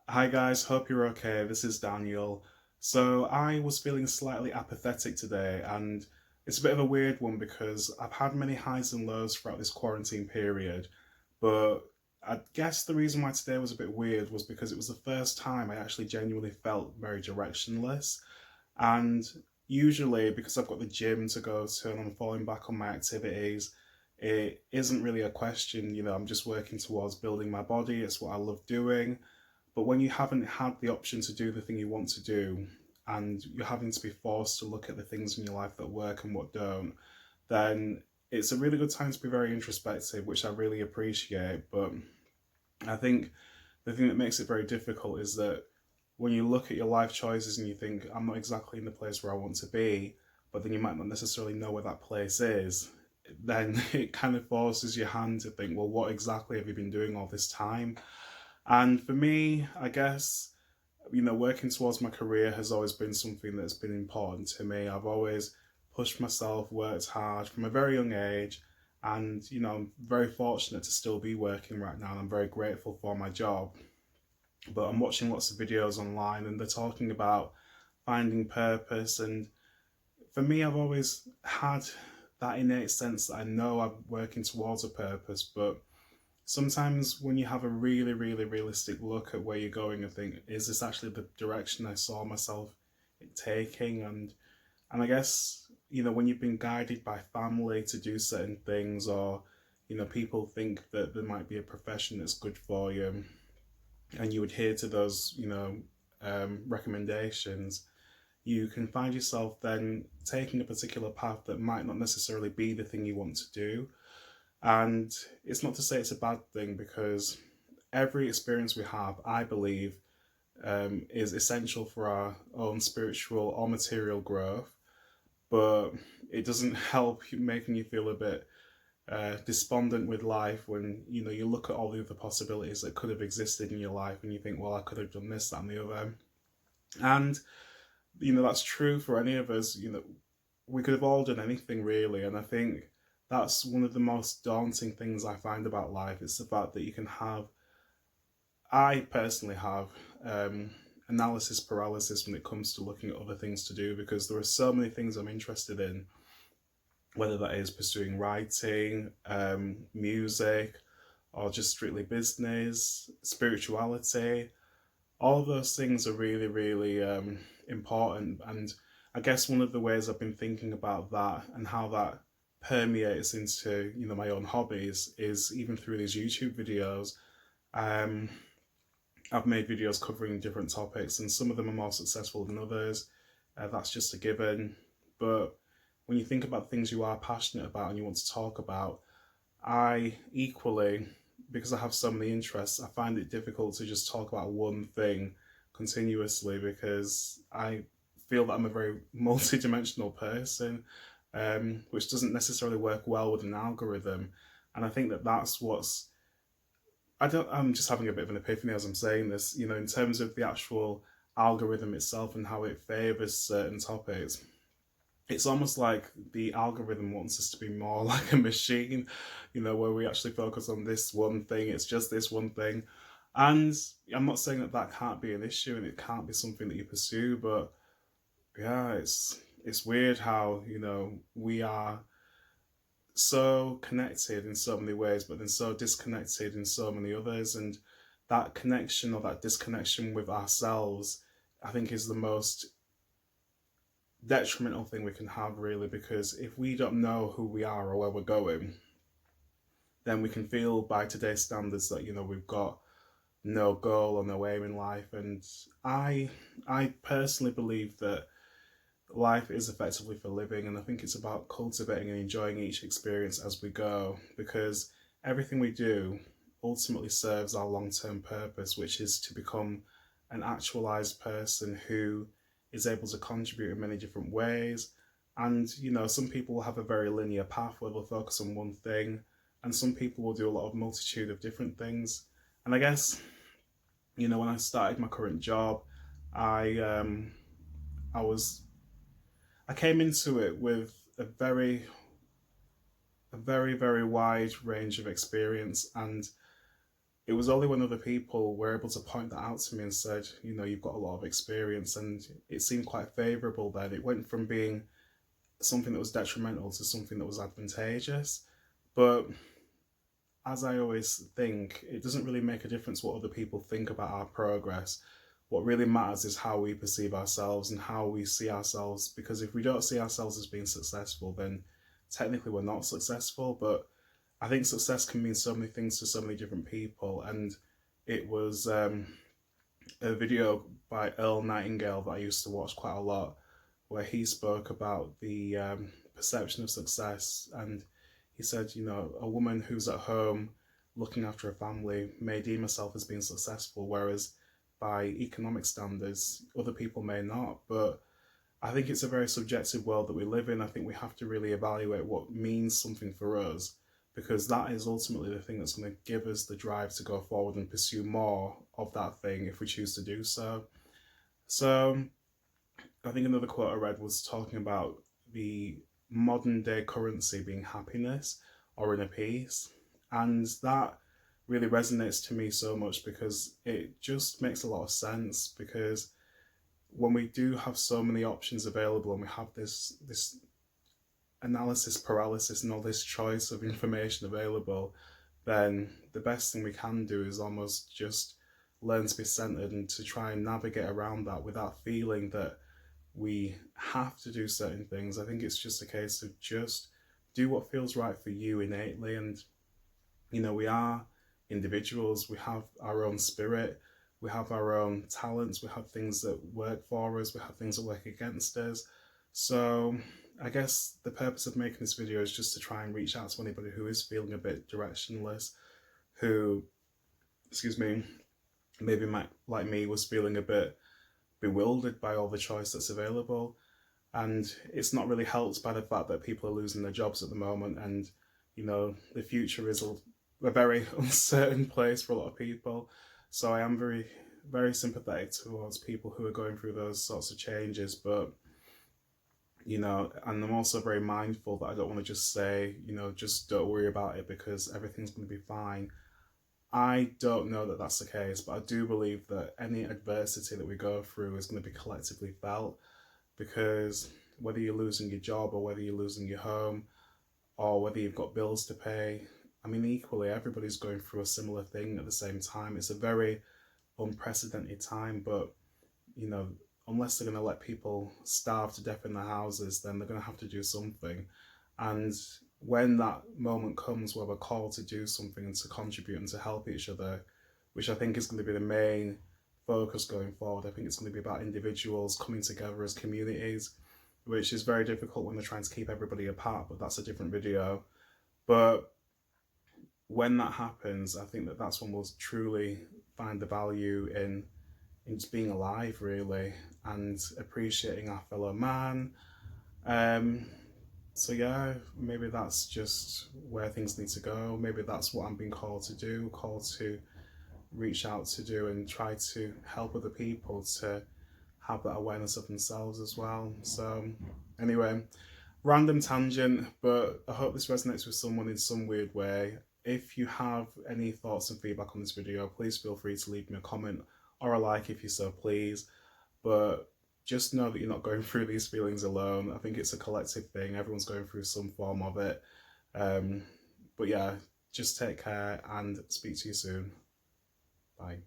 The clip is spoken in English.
Hi guys, hope you're okay. This is Daniel. So I was feeling slightly apathetic today, and it's a bit of a weird one because I've had many highs and lows throughout this quarantine period. But I guess the reason why today was a bit weird was because it was the first time I actually genuinely felt very directionless. And usually, because I've got the gym to go to and I'm falling back on my activities, it isn't really a question. I'm just working towards building my body. It's what I love doing. But when you haven't had the option to do the thing you want to do, and you're having to be forced to look at the things in your life that work and what don't, then it's a really good time to be very introspective, which I really appreciate. But I think the thing that makes it very difficult is that when you look at your life choices and you think, I'm not exactly in the place where I want to be, but then you might not necessarily know where that place is, then it kind of forces your hand to think, well, what exactly have you been doing all this time? And for me, I guess, working towards my career has always been something that's been important to me. I've always pushed myself, worked hard from a very young age, and I'm very fortunate to still be working right now, and I'm very grateful for my job. But I'm watching lots of videos online, and they're talking about finding purpose. And for me, I've always had that innate sense that I know I'm working towards a purpose, but sometimes when you have a really, really realistic look at where you're going and think, is this actually the direction I saw myself taking? And I guess, when you've been guided by family to do certain things, or, people think that there might be a profession that's good for you, and you adhere to those, recommendations, you can find yourself then taking a particular path that might not necessarily be the thing you want to do. And it's not to say it's a bad thing, because every experience we have, I believe, is essential for our own spiritual or material growth. But it doesn't help making you feel a bit despondent with life when you look at all the other possibilities that could have existed in your life, and you think, well, I could have done this, that, and the other. And that's true for any of us. We could have all done anything really, and I think that's one of the most daunting things I find about life. It's the fact that you can have, I personally have, analysis paralysis when it comes to looking at other things to do, because there are so many things I'm interested in, whether that is pursuing writing, music, or just strictly business, spirituality. All of those things are really, really important. And I guess one of the ways I've been thinking about that and how that permeates into my own hobbies is even through these YouTube videos. Um, I've made videos covering different topics, and some of them are more successful than others. That's just a given. But when you think about things you are passionate about and you want to talk about, I equally, because I have so many interests, I find it difficult to just talk about one thing continuously, because I feel that I'm a very multi-dimensional person, which doesn't necessarily work well with an algorithm. And I think that that's what's, I'm just having a bit of an epiphany as I'm saying this, in terms of the actual algorithm itself and how it favors certain topics. It's almost like the algorithm wants us to be more like a machine, where we actually focus on this one thing. It's just this one thing. And I'm not saying that that can't be an issue and it can't be something that you pursue, but yeah, it's weird how, we are so connected in so many ways, but then so disconnected in so many others. And that connection or that disconnection with ourselves, I think, is the most detrimental thing we can have, really, because if we don't know who we are or where we're going, then we can feel by today's standards that we've got no goal or no aim in life. And I personally believe that life is effectively for living, and I think it's about cultivating and enjoying each experience as we go, because everything we do ultimately serves our long-term purpose, which is to become an actualized person who is able to contribute in many different ways. And some people will have a very linear path where they'll focus on one thing, and some people will do a lot of multitude of different things. And I guess, when I started my current job, I I was I came into it with a very, very wide range of experience, and it was only when other people were able to point that out to me and said, you know, you've got a lot of experience, and it seemed quite favourable then. It went from being something that was detrimental to something that was advantageous. But as I always think, it doesn't really make a difference what other people think about our progress. What really matters is how we perceive ourselves and how we see ourselves. Because if we don't see ourselves as being successful, then technically we're not successful. But I think success can mean so many things to so many different people. And it was a video by Earl Nightingale that I used to watch quite a lot, where he spoke about the perception of success. And he said, you know, a woman who's at home looking after a family may deem herself as being successful, whereas by economic standards, other people may not. But I think it's a very subjective world that we live in. I think we have to really evaluate what means something for us, because that is ultimately the thing that's going to give us the drive to go forward and pursue more of that thing if we choose to do so. So I think another quote I read was talking about the modern day currency being happiness or inner peace. And that really resonates to me so much because it just makes a lot of sense. Because when we do have so many options available and we have this analysis paralysis and all this choice of information available, then the best thing we can do is almost just learn to be centered and to try and navigate around that without feeling that we have to do certain things. I think it's just a case of just do what feels right for you innately. And, you know, we are individuals, we have our own spirit, we have our own talents, we have things that work for us, we have things that work against us. So I guess the purpose of making this video is just to try and reach out to anybody who is feeling a bit directionless, who, excuse me, maybe might, like me, was feeling a bit bewildered by all the choice that's available. And it's not really helped by the fact that people are losing their jobs at the moment, and, you know, the future is a very uncertain place for a lot of people. So I am very, very sympathetic towards people who are going through those sorts of changes. But, you know, and I'm also very mindful that I don't want to just say, you know, just don't worry about it because everything's going to be fine. I don't know that that's the case, but I do believe that any adversity that we go through is going to be collectively felt, because whether you're losing your job or whether you're losing your home or whether you've got bills to pay, I mean, equally, everybody's going through a similar thing at the same time. It's a very unprecedented time, but, you know, unless they're going to let people starve to death in their houses, then they're going to have to do something. And when that moment comes where we're called to do something and to contribute and to help each other, which I think is going to be the main focus going forward, I think it's going to be about individuals coming together as communities, which is very difficult when they're trying to keep everybody apart, but that's a different video. But when that happens, I think that that's when we'll truly find the value in just being alive, really, and appreciating our fellow man. So yeah, maybe that's just where things need to go. Maybe that's what I'm being called to do, called to reach out to do and try to help other people to have that awareness of themselves as well. So anyway, random tangent, but I hope this resonates with someone in some weird way. If you have any thoughts and feedback on this video, please feel free to leave me a comment or a like if you so please. But just know that you're not going through these feelings alone. I think it's a collective thing. Everyone's going through some form of it. But yeah, just take care and speak to you soon. Bye.